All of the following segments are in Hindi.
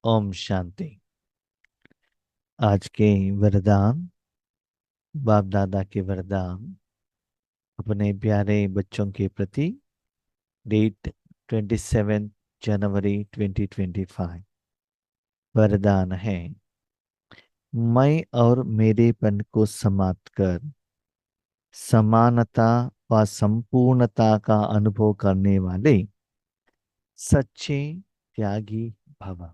ओम शांति। आज के वरदान, बाप दादा के वरदान अपने प्यारे बच्चों के प्रति। डेट 27 जनवरी 2025। वरदान है, मैं और मेरेपन को समाप्त कर समानता व संपूर्णता का अनुभव करने वाले सच्चे त्यागी भव।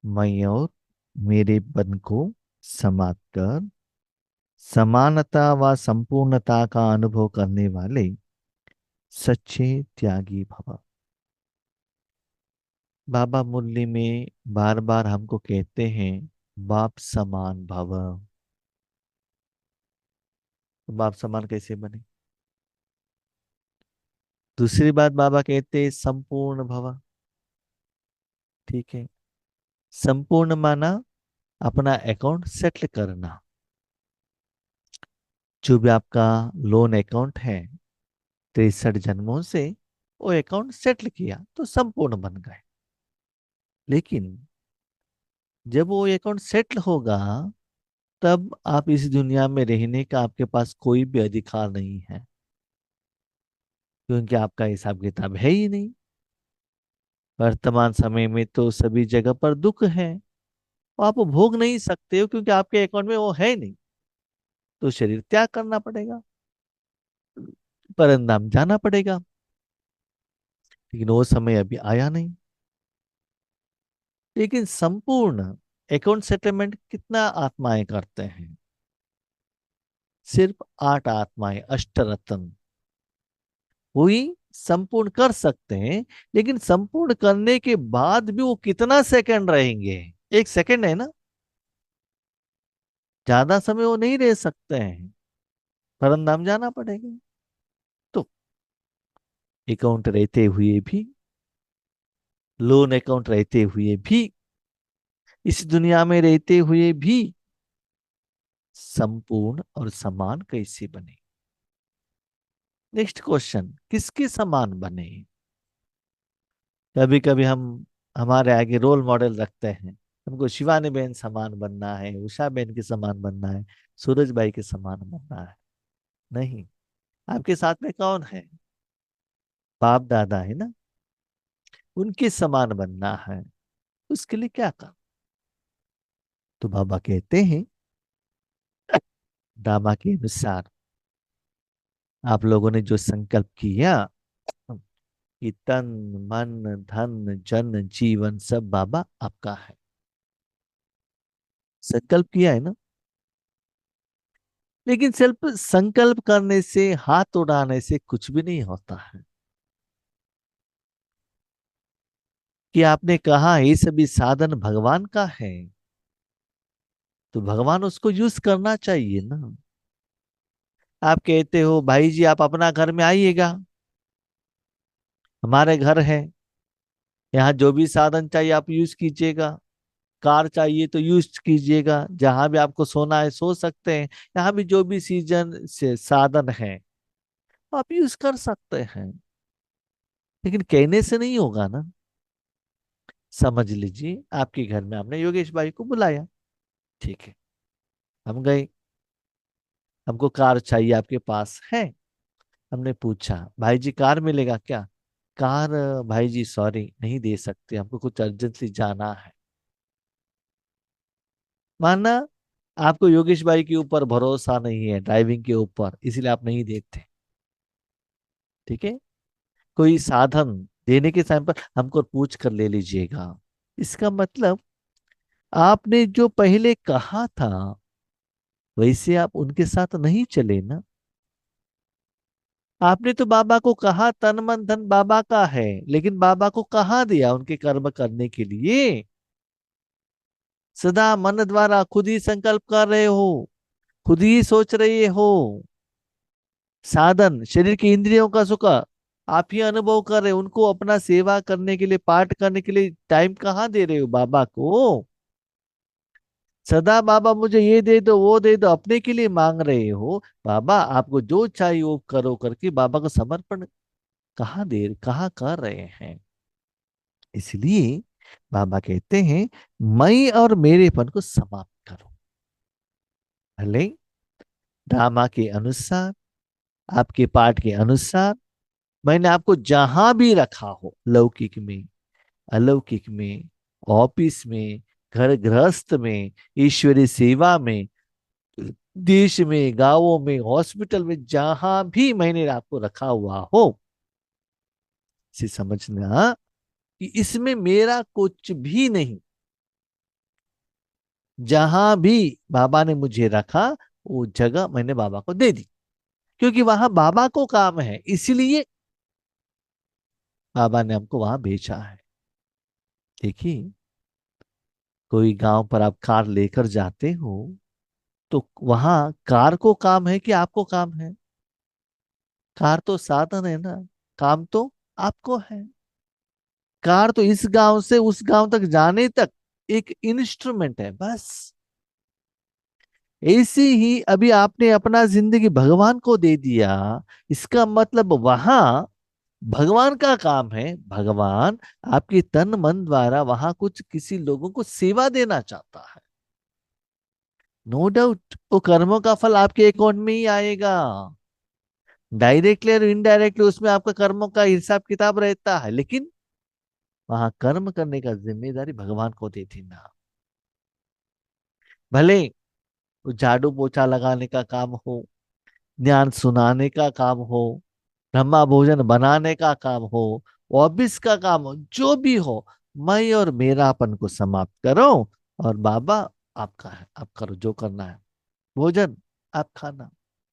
मैं और मेरेपन को समाप्त कर समानता व संपूर्णता का अनुभव करने वाले सच्चे त्यागी भव। बाबा मुरली में बार बार हमको कहते हैं बाप समान भव। तो बाप समान कैसे बने? दूसरी बात बाबा कहते हैं संपूर्ण भव। ठीक है, संपूर्ण माना अपना अकाउंट सेटल करना। जो भी आपका लोन अकाउंट है 63 जन्मों से वो अकाउंट सेटल किया तो संपूर्ण बन गए। लेकिन जब वो अकाउंट सेटल होगा तब आप इस दुनिया में रहने का आपके पास कोई भी अधिकार नहीं है, क्योंकि आपका हिसाब किताब है ही नहीं। वर्तमान समय में तो सभी जगह पर दुख है, वो आप भोग नहीं सकते हो क्योंकि आपके अकाउंट में वो है ही नहीं। तो शरीर त्याग करना पड़ेगा, परंधाम जाना पड़ेगा। लेकिन वो समय अभी आया नहीं। लेकिन संपूर्ण अकाउंट सेटलमेंट कितना आत्माएं करते हैं? सिर्फ 8 आत्माएं, अष्टरत्न हुई संपूर्ण कर सकते हैं। लेकिन संपूर्ण करने के बाद भी वो कितना सेकंड रहेंगे? 1 सेकंड है ना, ज्यादा समय वो नहीं रह सकते हैं, परंधाम जाना पड़ेगा। तो अकाउंट रहते हुए भी, लोन अकाउंट रहते हुए भी, इस दुनिया में रहते हुए भी संपूर्ण और समान कैसे बने? नेक्स्ट क्वेश्चन, किसके समान बने? कभी कभी हम हमारे आगे रोल मॉडल रखते हैं, हमको शिवानी बहन समान बनना है, उषा बहन के समान बनना है, सूरज भाई के समान बनना है। नहीं, आपके साथ में कौन है? बाप दादा है ना, उनके समान बनना है। उसके लिए क्या कर? तो बाबा कहते हैं दामा के अनुसार आप लोगों ने जो संकल्प किया कि तन मन धन जन जीवन सब बाबा आपका है, संकल्प किया है ना। लेकिन सिर्फ संकल्प करने से, हाथ उड़ाने से कुछ भी नहीं होता है। कि आपने कहा ये सभी साधन भगवान का है, तो भगवान उसको यूज करना चाहिए ना। आप कहते हो भाई जी आप अपना घर में आइएगा, हमारे घर है, यहाँ जो भी साधन चाहिए आप यूज कीजिएगा। कार चाहिए तो यूज कीजिएगा, जहां भी आपको सोना है सो सकते हैं। यहाँ भी जो भी सीजन से साधन है आप यूज कर सकते हैं। लेकिन कहने से नहीं होगा ना। समझ लीजिए आपके घर में आपने योगेश भाई को बुलाया, ठीक है, हम गए, हमको कार चाहिए, आपके पास है। हमने पूछा भाई जी कार मिलेगा क्या? कार भाई जी सॉरी नहीं दे सकते, हमको कुछ अर्जेंटली जाना है। माना आपको योगेश भाई के ऊपर भरोसा नहीं है, ड्राइविंग के ऊपर, इसीलिए आप नहीं देते। ठीक है, कोई साधन देने के टाइम पर हमको पूछ कर ले लीजिएगा। इसका मतलब आपने जो पहले कहा था वैसे आप उनके साथ नहीं चले ना। आपने तो बाबा को कहा तन मन धन बाबा का है, लेकिन बाबा को कहाँ दिया उनके कर्म करने के लिए? सदा मन द्वारा खुद ही संकल्प कर रहे हो, खुद ही सोच रहे हो। साधन शरीर की इंद्रियों का सुख आप ही अनुभव कर रहे हो, उनको अपना सेवा करने के लिए, पाठ करने के लिए टाइम कहाँ दे रहे हो बाबा को? सदा बाबा मुझे ये दे दो वो दे दो अपने के लिए मांग रहे हो। बाबा आपको जो चाहिए वो करो करके बाबा को समर्पण कहाँ कर रहे हैं? इसलिए बाबा कहते हैं मैं और मेरेपन को समाप्त करो। भले ड्रामा के अनुसार, आपके पाठ के अनुसार मैंने आपको जहां भी रखा हो, लौकिक में, अलौकिक में, ऑफिस में, घर गृहस्थ में, ईश्वरीय सेवा में, देश में, गांवों में, हॉस्पिटल में, जहां भी मैंने आपको रखा हुआ हो, इसे समझना कि इसमें मेरा कुछ भी नहीं। जहां भी बाबा ने मुझे रखा, वो जगह मैंने बाबा को दे दी, क्योंकि वहां बाबा को काम है, इसलिए बाबा ने हमको वहां भेजा है। देखिए, कोई गांव पर आप कार लेकर जाते हो, तो वहां कार को काम है कि आपको काम है? कार तो साधन है ना, काम तो आपको है। कार तो इस गांव से उस गांव तक जाने तक एक इंस्ट्रूमेंट है, बस। ऐसे ही अभी आपने अपना जिंदगी भगवान को दे दिया, इसका मतलब वहां भगवान का काम है। भगवान आपके तन मन द्वारा वहां कुछ किसी लोगों को सेवा देना चाहता है। नो डाउट वो कर्मों का फल आपके अकाउंट में ही आएगा, डायरेक्टली और इनडायरेक्टली उसमें आपका कर्मों का हिसाब किताब रहता है, लेकिन वहां कर्म करने का जिम्मेदारी भगवान को दे देना। भले वो झाड़ू पोछा लगाने का काम हो, ज्ञान सुनाने का काम हो, ब्रह्मा भोजन बनाने का काम हो, ऑफिस का काम हो, जो भी हो, मैं और मेरापन को समाप्त करो। और बाबा आपका है, आप करो जो करना है। भोजन आप खाना,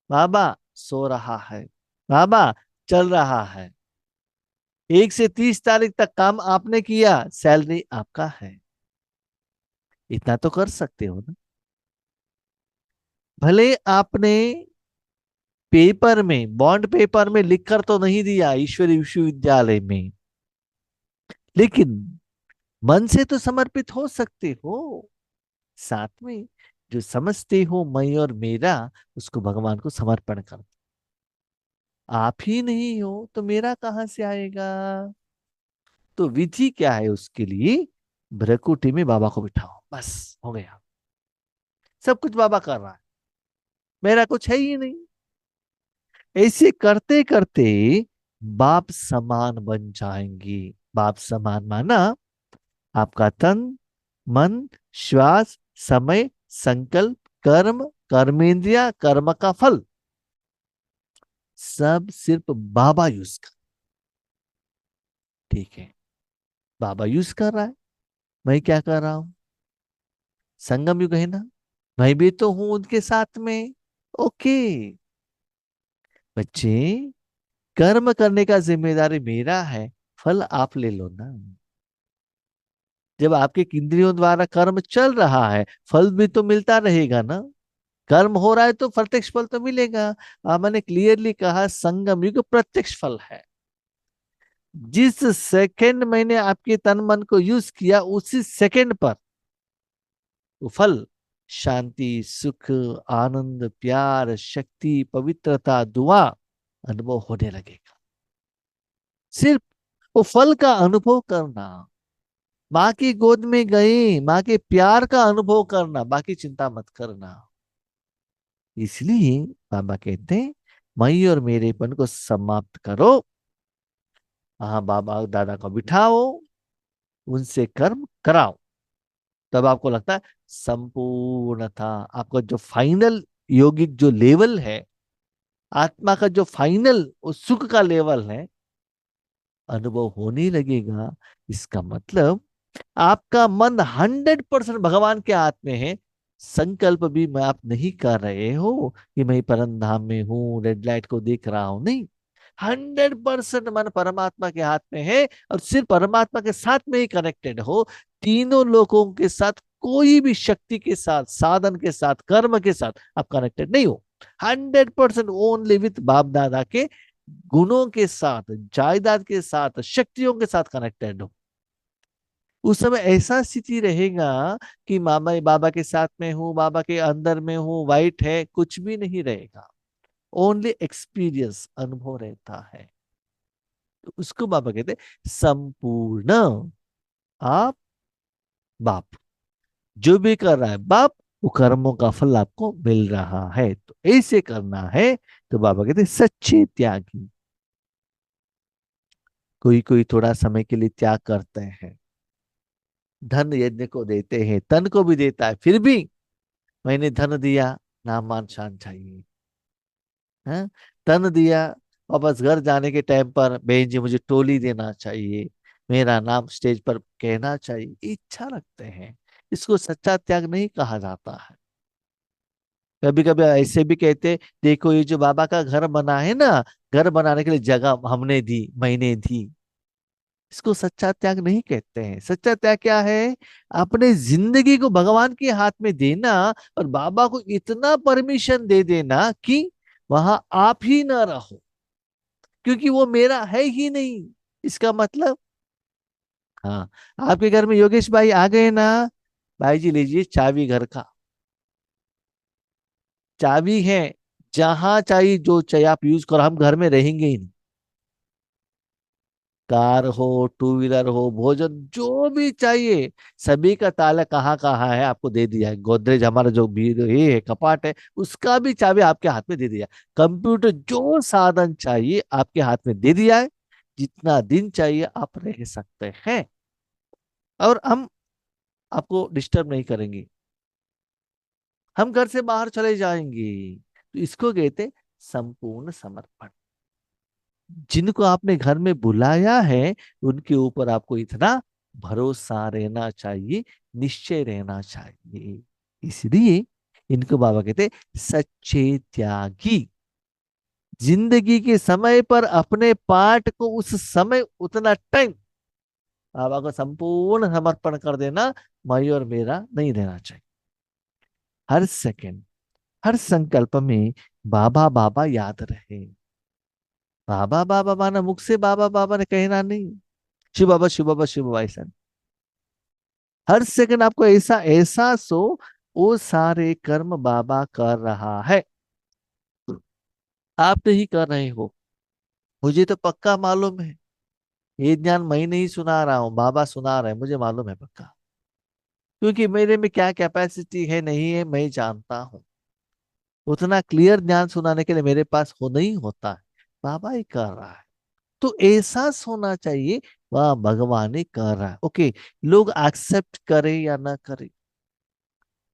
बाबा सो रहा है, बाबा चल रहा है। 1 से 30 तारीख तक काम आपने किया, सैलरी आपका है। इतना तो कर सकते हो ना। भले आपने पेपर में, बॉन्ड पेपर में लिखकर तो नहीं दिया ईश्वरी विश्वविद्यालय में, लेकिन मन से तो समर्पित हो सकते हो। साथ में जो समझते हो मैं और मेरा, उसको भगवान को समर्पण कर। आप ही नहीं हो तो मेरा कहां से आएगा? तो विधि क्या है उसके लिए? भ्रकुटी में बाबा को बिठाओ, बस हो गया। सब कुछ बाबा कर रहा है, मेरा कुछ है ही नहीं। ऐसे करते करते बाप समान बन जाएंगे। बाप समान माना आपका तन, मन, श्वास, समय, संकल्प, कर्म, कर्मेंद्रिया, कर्म का फल, सब सिर्फ बाबा यूज कर। ठीक है, बाबा यूज कर रहा है, मैं क्या कर रहा हूं? संगम युग है ना, मैं भी तो हूं उनके साथ में। ओके बच्चे, कर्म करने का जिम्मेदारी मेरा है, फल आप ले लो ना। जब आपके इंद्रियों द्वारा कर्म चल रहा है, फल भी तो मिलता रहेगा ना। कर्म हो रहा है तो प्रत्यक्ष फल तो मिलेगा। मैंने क्लियरली कहा, संगम युग प्रत्यक्ष फल है। जिस सेकंड मैंने आपके तन मन को यूज किया, उसी सेकंड पर वो फल, शांति, सुख, आनंद, प्यार, शक्ति, पवित्रता, दुआ अनुभव होने लगेगा। सिर्फ वो फल का अनुभव करना, माँ की गोद में गई माँ के प्यार का अनुभव करना, बाकी चिंता मत करना। इसलिए बाबा कहते हैं मैं और मेरेपन को समाप्त करो। हाँ, बाबा दादा को बिठाओ, उनसे कर्म कराओ, तब आपको लगता है संपूर्णता, आपका जो फाइनल योगिक जो लेवल है, आत्मा का जो फाइनल सुख का लेवल है, अनुभव होने लगेगा। इसका मतलब आपका मन 100% भगवान के हाथ में है। संकल्प भी मैं आप नहीं कर रहे हो कि मैं परम धाम में हूँ, रेड लाइट को देख रहा हूं, नहीं। 100% मन परमात्मा के हाथ में है, और सिर्फ परमात्मा के साथ में ही कनेक्टेड हो। तीनों लोगों के साथ, कोई भी शक्ति के साथ, साधन के साथ, कर्म के साथ आप कनेक्टेड नहीं हो। 100% ओनली विथ बाप दादा के गुणों के साथ, जायदाद के साथ, शक्तियों के साथ कनेक्टेड हो। उस समय ऐसा स्थिति रहेगा कि मामा बाबा के साथ में हूँ, बाबा के अंदर में हूँ, वाइट है, कुछ भी नहीं रहेगा। ओनली एक्सपीरियंस, अनुभव रहता है। तो उसको बाबा कहते हैं संपूर्ण। आप बाप। जो भी कर रहा है बाप, वो कर्मों का फल आपको मिल रहा है, तो ऐसे करना है। तो बाबा कहते हैं, सच्चे त्यागी। कोई कोई थोड़ा समय के लिए त्याग करते हैं, धन यज्ञ को देते हैं, तन को भी देता है, फिर भी मैंने धन दिया, नाम मान शान चाहिए। हैं? तन दिया, वापस घर जाने के टाइम पर बहन जी मुझे टोली देना चाहिए, मेरा नाम स्टेज पर कहना चाहिए, इच्छा रखते हैं। इसको सच्चा त्याग नहीं कहा जाता है। कभी कभी ऐसे भी कहते, देखो ये जो बाबा का घर बना है ना, घर बनाने के लिए जगह हमने दी, मैंने दी। इसको सच्चा त्याग नहीं कहते हैं। सच्चा त्याग क्या है? अपने जिंदगी को भगवान के हाथ में देना, और बाबा को इतना परमिशन दे देना कि वहां आप ही ना रहो, क्योंकि वो मेरा है ही नहीं। इसका मतलब, हाँ, आपके घर में योगेश भाई आ गए ना, भाई जी लीजिए चाबी घर का, चाबी है, जहां चाहिए जो चाहिए आप यूज करो, हम घर में रहेंगे ही नहीं। कार हो, टू व्हीलर हो, भोजन जो भी चाहिए, सभी का ताला कहाँ कहाँ है आपको दे दिया है। गोदरेज हमारा जो भी ये है, कपाट है, उसका भी चाबी आपके हाथ में दे दिया। कंप्यूटर जो साधन चाहिए आपके हाथ में दे दिया है। जितना दिन चाहिए आप रह सकते हैं, और हम आपको डिस्टर्ब नहीं करेंगे, हम घर से बाहर चले जाएंगे। तो इसको कहते संपूर्ण समर्पण। जिनको आपने घर में बुलाया है, उनके ऊपर आपको इतना भरोसा रहना चाहिए, निश्चय रहना चाहिए। इसलिए इनको बाबा कहते सच्चे त्यागी। जिंदगी के समय पर अपने पार्ट को उस समय उतना टाइम बाबा को संपूर्ण समर्पण कर देना, मैं और मेरा नहीं रहना चाहिए। हर सेकंड, हर संकल्प में बाबा बाबा याद रहे। बाबा बाबा माना मुख से बाबा बाबा ने कहना नहीं, शिव बाबा शिव बाबा शिव बाबा ऐसा नहीं। हर सेकंड आपको ऐसा एहसास हो, वो सारे कर्म बाबा कर रहा है, आप नहीं कर रहे हो। मुझे तो पक्का मालूम है, ये ज्ञान मैं नहीं सुना रहा हूँ, बाबा सुना रहे हैं, मुझे मालूम है पक्का। क्योंकि मेरे में क्या कैपेसिटी है नहीं है मैं जानता हूँ। उतना क्लियर ज्ञान सुनाने के लिए मेरे पास हो नहीं होता है, बाबा ही कर रहा है। तो एहसास होना चाहिए, वह भगवान ही कर रहा है। ओके, लोग एक्सेप्ट करे या ना करे,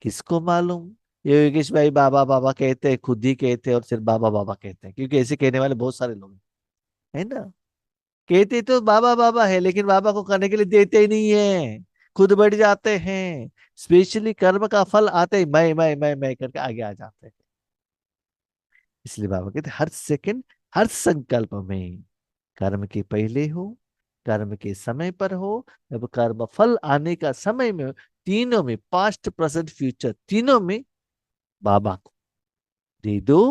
किसको मालूम। ये योगेश भाई बाबा बाबा कहते हैं, खुद ही कहते हैं और सिर्फ बाबा बाबा कहते हैं, क्योंकि ऐसे कहने वाले बहुत सारे लोग हैं, है ना। कहते तो बाबा बाबा है, लेकिन बाबा को करने के लिए देते ही नहीं है, खुद बढ़ जाते हैं। स्पेशली कर्म का फल आते ही मैं करके आगे आ जाते हैं। इसलिए बाबा कहते हैं, हर सेकंड, हर संकल्प में, कर्म के पहले हो, कर्म के समय पर हो, जब कर्म फल आने का समय में हो, तीनों में, पास्ट प्रेजेंट फ्यूचर तीनों में बाबा को दे दो।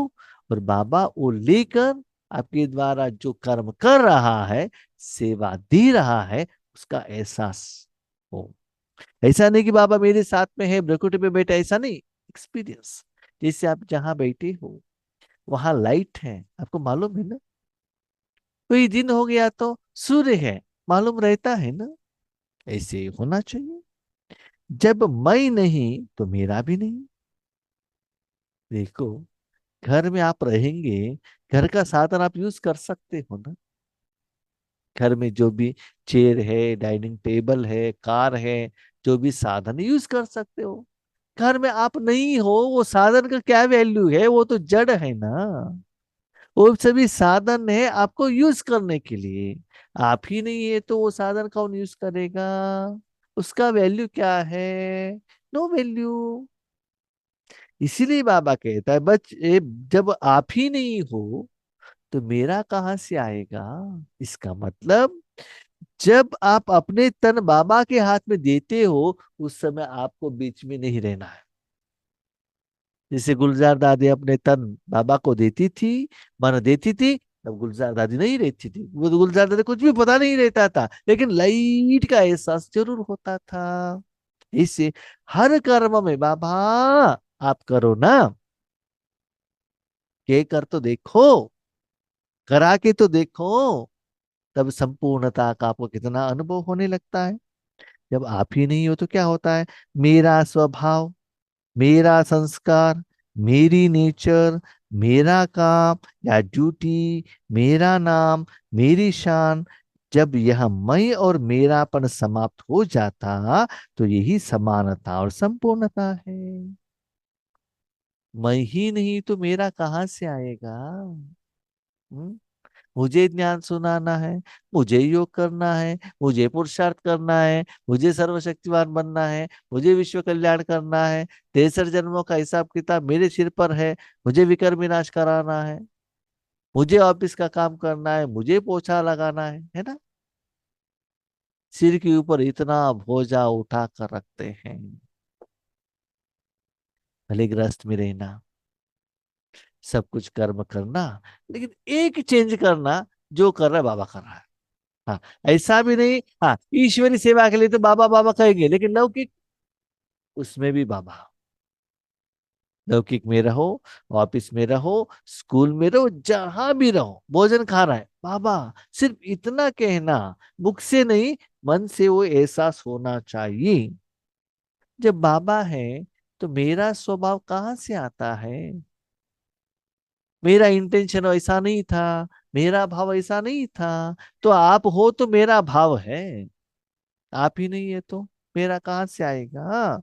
और बाबा वो लेकर आपके द्वारा जो कर्म कर रहा है, सेवा दे रहा है, उसका एहसास हो। ऐसा नहीं कि बाबा मेरे साथ में है ब्रकुट पे बैठे, ऐसा नहीं। एक्सपीरियंस, जैसे आप जहां बैठे हो वहां लाइट है, आपको मालूम है ना। कोई दिन हो गया तो सूर्य है, मालूम रहता है ना। ऐसे होना चाहिए। जब मैं नहीं तो मेरा भी नहीं। देखो, घर में आप रहेंगे, घर का साधन आप यूज कर सकते हो ना। घर में जो भी चेयर है, डाइनिंग टेबल है, कार है, जो भी साधन यूज कर सकते हो। घर में आप नहीं हो, वो साधन का क्या वैल्यू है, वो तो जड़ है ना। वो सभी साधन है आपको यूज करने के लिए। आप ही नहीं है तो वो साधन कौन यूज करेगा? उसका वैल्यू क्या है? No value. इसीलिए बाबा कहता है, जब आप ही नहीं हो तो मेरा कहां से आएगा। इसका मतलब, जब आप अपने तन बाबा के हाथ में देते हो, उस समय आपको बीच में नहीं रहना है। जैसे गुलजार दादी अपने तन बाबा को देती थी, मन देती थी, तब गुलजार दादी नहीं रहती थी, वो तो गुलजार दादी कुछ भी पता नहीं रहता था, लेकिन लाइट का एहसास जरूर होता था। इससे हर कर्म में बाबा आप करो ना, के कर तो देखो, करा के तो देखो, तब संपूर्णता का आपको कितना अनुभव होने लगता है। जब आप ही नहीं हो तो क्या होता है? मेरा स्वभाव, मेरा संस्कार, मेरी नेचर, मेरा काम या ड्यूटी, मेरा नाम, मेरी शान, जब यह मैं और मेरापन समाप्त हो जाता तो यही समानता और संपूर्णता है। मैं ही नहीं तो मेरा कहाँ से आएगा? हम्म? मुझे ज्ञान सुनाना है, मुझे योग करना है, मुझे पुरुषार्थ करना है, मुझे सर्वशक्तिमान बनना है, मुझे विश्व कल्याण करना है, 63 जन्मों का हिसाब किताब मेरे सिर पर है, मुझे विकर विनाश कराना है, मुझे ऑफिस का काम करना है, मुझे पोछा लगाना है ना? सिर के ऊपर इतना बोझा उठा कर रखते हैं। भले गृहस्थ में रहना, सब कुछ कर्म करना, लेकिन एक चेंज करना, जो कर रहा है बाबा कर रहा है। हाँ, ऐसा भी नहीं, हाँ ईश्वरी सेवा के लिए तो बाबा बाबा कहेंगे, लेकिन लौकिक, उसमें भी बाबा। लौकिक में रहो, ऑफिस में रहो, स्कूल में रहो, जहां भी रहो, भोजन खा रहा है बाबा, सिर्फ इतना कहना, मुख से नहीं, मन से वो एहसास होना चाहिए। जब बाबा है तो मेरा स्वभाव कहाँ से आता है? मेरा इंटेंशन ऐसा नहीं था, मेरा भाव ऐसा नहीं था। तो आप हो तो मेरा भाव है, आप ही नहीं है तो मेरा कहाँ से आएगा?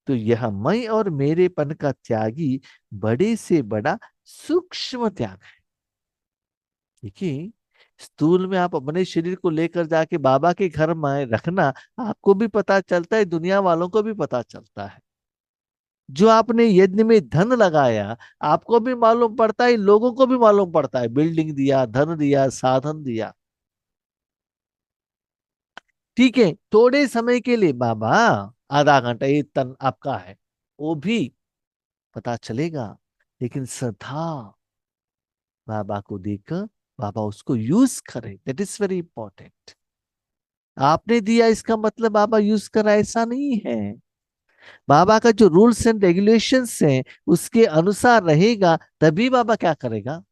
तो यह मैं और मेरेपन का त्यागी बड़े से बड़ा सूक्ष्म त्याग है। देखिए, स्थूल में आप अपने शरीर को लेकर जाके बाबा के घर में रखना, आपको भी पता चलता है, दुनिया वालों को भी पता चलता है। जो आपने यज्ञ में धन लगाया, आपको भी मालूम पड़ता है, लोगों को भी मालूम पड़ता है, बिल्डिंग दिया, धन दिया, साधन दिया। ठीक है, थोड़े समय के लिए बाबा, आधा घंटा ये तन आपका है, वो भी पता चलेगा, लेकिन सदा बाबा को देकर बाबा उसको यूज करे, दैट इज वेरी इंपॉर्टेंट। आपने दिया इसका मतलब बाबा यूज कर रहा है, ऐसा नहीं है। बाबा का जो रूल्स एंड रेगुलेशंस हैं उसके अनुसार रहेगा, तभी बाबा क्या करेगा?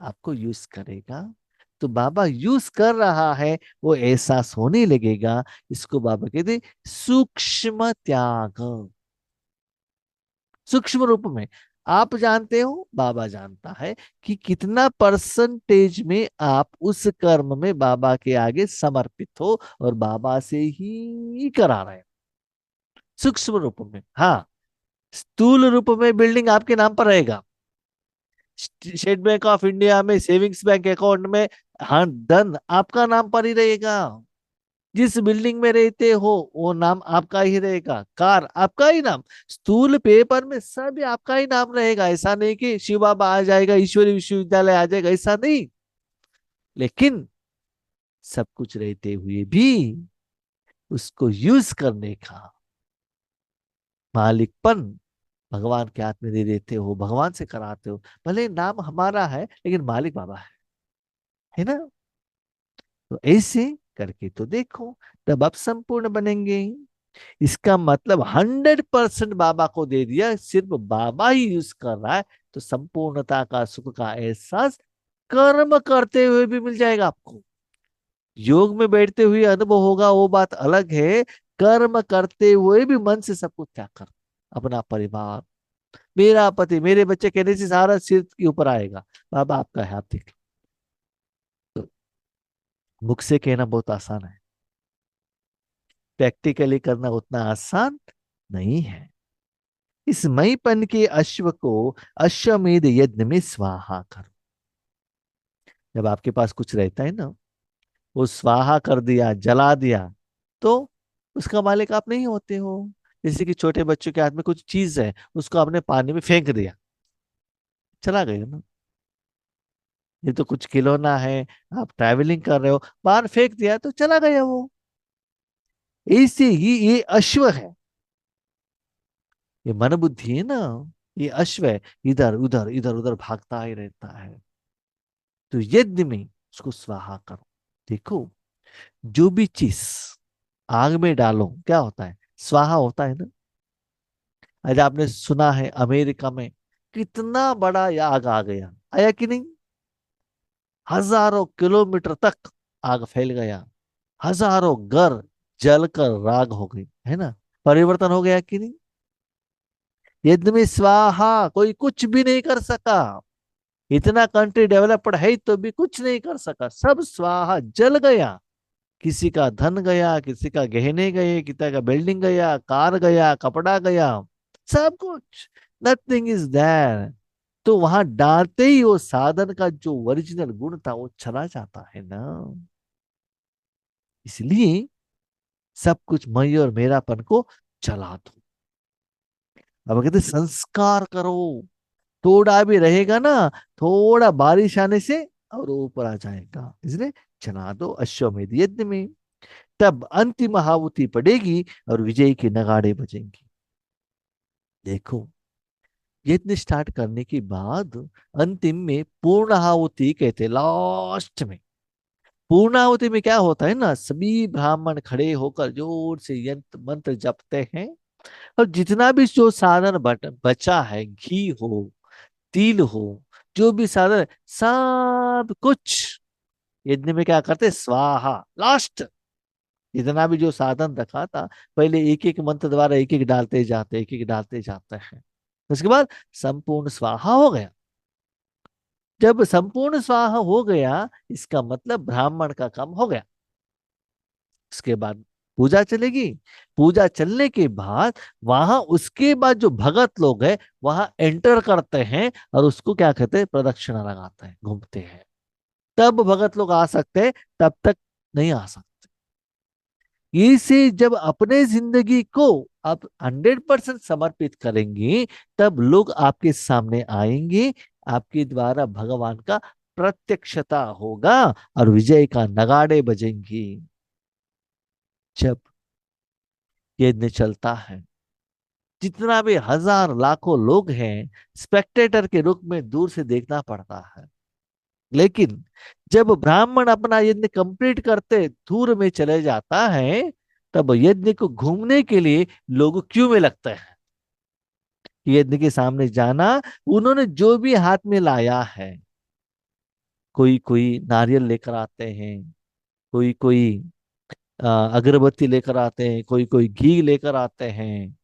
आपको यूज करेगा। तो बाबा यूज कर रहा है, वो एहसास होने लगेगा। इसको बाबा कहते हैं सूक्ष्म त्याग। सूक्ष्म रूप में आप जानते हो, बाबा जानता है कि कितना परसेंटेज में आप उस कर्म में बाबा के आगे समर्पित हो और बाबा से ही करा रहे हो। सूक्ष्म रूप में, हाँ। स्थूल रूप में बिल्डिंग आपके नाम पर रहेगा, स्टेट बैंक ऑफ इंडिया में सेविंग्स बैंक अकाउंट में, हाँ धन आपका नाम पर ही रहेगा। जिस बिल्डिंग में रहते हो वो नाम आपका ही रहेगा, कार आपका ही नाम, स्थूल पेपर में सब आपका ही नाम रहेगा। ऐसा नहीं कि शिव बाबा आ जाएगा, ईश्वरी विश्वविद्यालय आ जाएगा, ऐसा नहीं। लेकिन सब कुछ रहते हुए भी उसको यूज करने का मालिकपन भगवान के हाथ में दे देते हो, भगवान से कराते हो। भले नाम हमारा है, लेकिन मालिक बाबा है ना? तो ऐसे करके तो देखो, तब आप संपूर्ण बनेंगे। इसका मतलब 100% बाबा को दे दिया, सिर्फ बाबा ही यूज कर रहा है, तो संपूर्णता का सुख का एहसास कर्म करते हुए भी मिल जाएगा आपको। योग में बैठते हुए अनुभव होगा, वो बात अलग है। कर्म करते हुए भी मन से सब कुछ त्याग कर, अपना परिवार, मेरा पति, मेरे बच्चे कहने से सारा सिर के ऊपर आएगा, बाबा आपका है, आप देख लो। तो मुख से कहना बहुत आसान है, प्रैक्टिकली करना उतना आसान नहीं है। इस मईपन के अश्व को अश्वमेध यज्ञ में स्वाहा करो। जब आपके पास कुछ रहता है ना, वो स्वाहा कर दिया, जला दिया, तो उसका मालिक आप नहीं होते हो। जैसे कि छोटे बच्चों के हाथ में कुछ चीज है, उसको आपने पानी में फेंक दिया, चला गया ना। ये तो कुछ खिलौना है, आप ट्रैवलिंग कर रहे हो, बाहर फेंक दिया तो चला गया वो। ऐसे ही ये अश्व है, ये मन बुद्धि है ना, ये अश्व है, इधर उधर इधर उधर भागता ही रहता है। तो यज्ञ में उसको स्वाहा करो। देखो, जो भी चीज आग में डालो क्या होता है? स्वाहा होता है ना। आज आपने सुना है अमेरिका में कितना बड़ा ये आग आ गया, आया कि नहीं? हजारों किलोमीटर तक आग फैल गया, हजारों घर जल कर राग हो गई, है ना। परिवर्तन हो गया कि नहीं। यज्ञ में स्वाहा, कोई कुछ भी नहीं कर सका। इतना कंट्री डेवलप्ड है तो भी कुछ नहीं कर सका, सब स्वाहा, जल गया। किसी का धन गया, किसी का गहने गए, किसी का बिल्डिंग गया, कार गया, कपड़ा गया, सब कुछ। Nothing is there. तो वहां डालते ही वो साधन का जो ओरिजिनल गुण था वो चला जाता है ना। इसलिए सब कुछ मैं और मेरापन को चला दो। अब कहते संस्कार करो। थोड़ा भी रहेगा ना, थोड़ा बारिश आने से और ऊपर आ जाएगा, इसलिए चला दो अश्वमेध यज्ञ में। तब अंतिम आहुति पड़ेगी और विजय के नगाड़े बजेंगे। देखो, यज्ञ स्टार्ट करने के बाद अंतिम में पूर्ण आहुति कहते हैं, लास्ट में। पूर्ण आहुति में क्या होता है ना, सभी ब्राह्मण खड़े होकर जोर से यंत्र मंत्र जपते हैं। और जितना भी जो साधन बचा है, घी हो, तिल हो, जो भी साधन, सब कुछ यज्ञ में क्या करते, स्वाहा, लास्ट। जितना भी जो साधन रखा था, पहले एक एक मंत्र द्वारा एक एक डालते जाते, एक एक डालते जाते हैं। उसके बाद संपूर्ण स्वाहा हो गया। जब संपूर्ण स्वाहा हो गया, इसका मतलब ब्राह्मण का काम हो गया। उसके बाद पूजा चलेगी। पूजा चलने के बाद वहां उसके बाद जो भगत लोग हैं वहां एंटर करते हैं और उसको क्या कहते हैं, प्रदक्षिणा लगाते हैं, घूमते हैं। तब भगत लोग आ सकते हैं, तब तक नहीं आ सकते। इसे जब अपने जिंदगी को आप 100% समर्पित करेंगे, तब लोग आपके सामने आएंगे, आपके द्वारा भगवान का प्रत्यक्षता होगा और विजय का नगाड़े बजेंगे। जब यज्ञ चलता है, जितना भी हजार लाखों लोग हैं, स्पेक्टेटर के रूप में दूर से देखना पड़ता है। लेकिन जब ब्राह्मण अपना यज्ञ कंप्लीट करते दूर में चले जाता है, तब यज्ञ को घूमने के लिए लोग क्यू में लगते हैं। यज्ञ के सामने जाना, उन्होंने जो भी हाथ में लाया है, कोई कोई नारियल लेकर आते हैं, कोई कोई अगरबत्ती लेकर आते हैं, कोई कोई घी लेकर आते हैं,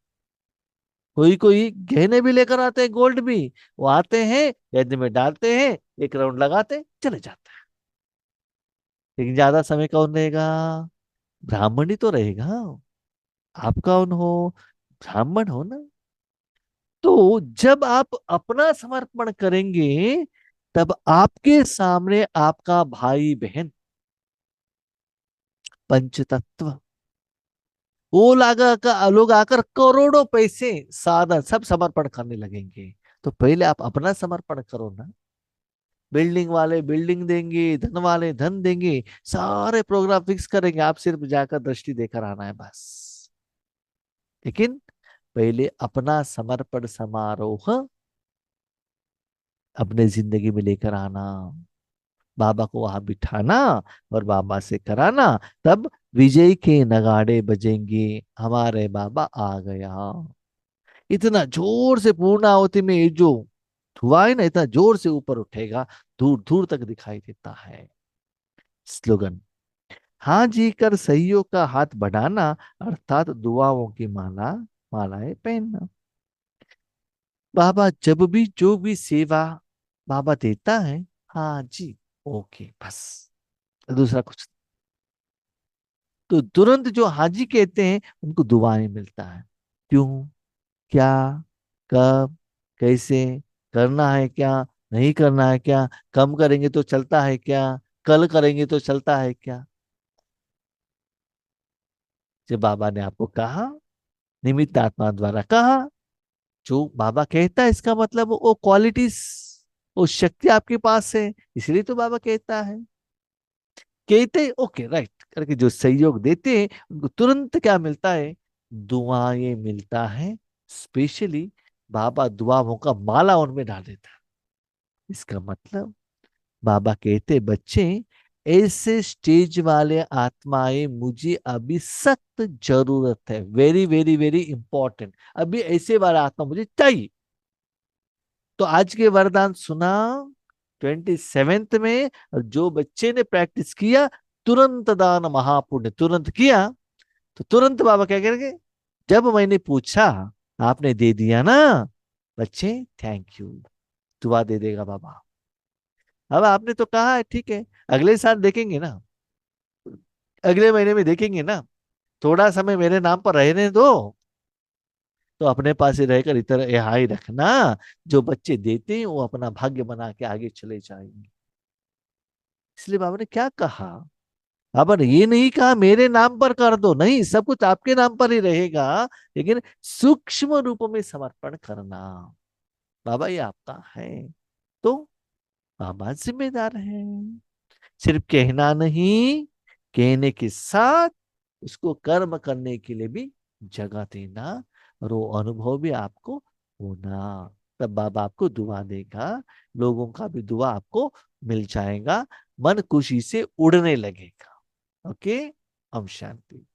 कोई कोई गहने भी लेकर आते हैं, गोल्ड भी। वो आते हैं, यज्ञ में डालते हैं, एक राउंड लगाते चले जाते हैं। लेकिन ज्यादा समय कौन रहेगा, ब्राह्मण ही तो रहेगा। आप कौन हो, ब्राह्मण हो ना। तो जब आप अपना समर्पण करेंगे, तब आपके सामने आपका भाई बहन, पंचतत्व, वो लोग आकर करोड़ों पैसे साधन सब समर्पण करने लगेंगे। तो पहले आप अपना समर्पण करो ना। बिल्डिंग वाले बिल्डिंग देंगे, धन वाले धन देंगे, सारे प्रोग्राम फिक्स करेंगे, आप सिर्फ जाकर दृष्टि देकर आना है बस। लेकिन पहले अपना समर्पण समारोह अपने जिंदगी में लेकर आना, बाबा को वहां बिठाना और बाबा से कराना। तब विजय के नगाड़े बजेंगे, हमारे बाबा आ गया। इतना जोर से पूर्ण आहुति में ये जो धुआं है ना, इतना जोर से ऊपर उठेगा, दूर दूर तक दिखाई देता है। स्लोगन, हाँ जी कर सहियों का हाथ बढ़ाना, अर्थात दुआओं की मालाएं पहनना। बाबा जब भी जो भी सेवा बाबा देता है, हाँ जी, ओके बस, दूसरा कुछ। तो तुरंत जो हाजी कहते हैं उनको दुआएं मिलता है। क्यों, क्या, कब, कैसे, करना है क्या, नहीं करना है क्या, कम करेंगे तो चलता है क्या, कल करेंगे तो चलता है क्या। जब बाबा ने आपको कहा, निमित्त आत्मा द्वारा कहा, जो बाबा कहता है इसका मतलब वो क्वालिटीज, वो शक्ति आपके पास है, इसलिए तो बाबा कहता है। कहते ओके राइट करके जो सहयोग देते हैं उनको तुरंत क्या मिलता है, दुआएं मिलता है। स्पेशली बाबा दुआओं का माला उनमें डाल देता है। इसका मतलब बाबा कहते बच्चे, ऐसे स्टेज वाले आत्माएं मुझे अभी सख्त जरूरत है, वेरी वेरी वेरी इंपॉर्टेंट, अभी ऐसे वाला आत्मा मुझे चाहिए। तो आज के वरदान सुना 27th में, और जो बच्चे ने प्रैक्टिस किया, तुरंत दान महापुण्य तुरंत किया, तो तुरंत बाबा क्या करेंगे, जब मैंने पूछा आपने दे दिया ना बच्चे, थैंक यू, दुआ दे देगा बाबा। अब आपने तो कहा है ठीक है, अगले साल देखेंगे ना, अगले महीने में देखेंगे ना, थोड़ा समय मेरे नाम पर रहने दो, तो अपने पास ही रहकर इतना यहाँ ही रखना, जो बच्चे देते हैं वो अपना भाग्य बना के आगे चले जाएंगे। इसलिए बाबा ने क्या कहा, बाबा ने ये नहीं कहा मेरे नाम पर कर दो, नहीं, सब कुछ आपके नाम पर ही रहेगा, लेकिन सूक्ष्म रूप में समर्पण करना, बाबा ये आपका है, तो बाबा जिम्मेदार है। सिर्फ कहना नहीं, कहने के साथ उसको कर्म करने के लिए भी जगह देना, और वो अनुभव भी आपको होना, तब बाबा आपको दुआ देगा, लोगों का भी दुआ आपको मिल जाएगा, मन खुशी से उड़ने लगेगा। ओके, हम शांति।